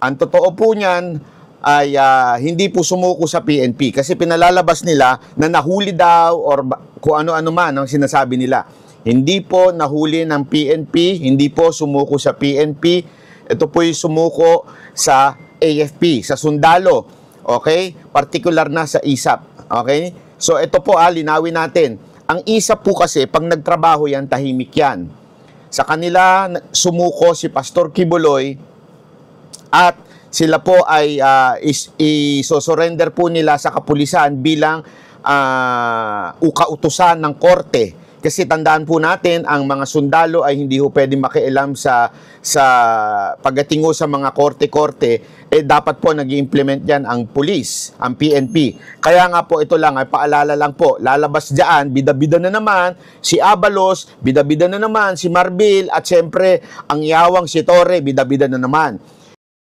Ang totoo po niyan ay hindi po sumuko sa PNP kasi pinalalabas nila na nahuli daw or kung ano-ano man ang sinasabi nila. Hindi po nahuli ng PNP, hindi po sumuko sa PNP. Ito po yung sumuko sa AFP, sa sundalo. Okay? Particular na sa ISAP. Okay? So ito po linawin natin. Ang ISAP po kasi, pag nagtrabaho yan, tahimik yan. Sa kanila, sumuko si Pastor Kibuloy at sila po ay isosurrender po nila sa kapulisan bilang ukautusan ng korte. Kasi tandaan po natin, ang mga sundalo ay hindi ho pwedeng makialam sa pagdating sa mga korte-korte, dapat po nag-i-implement yan ang pulis, ang PNP. Kaya nga po ito lang, ay paalala lang po, lalabas dyan, bida-bida na naman si Abalos, bida-bida na naman si Marbil, at siyempre ang yawang si Torre, bida-bida na naman.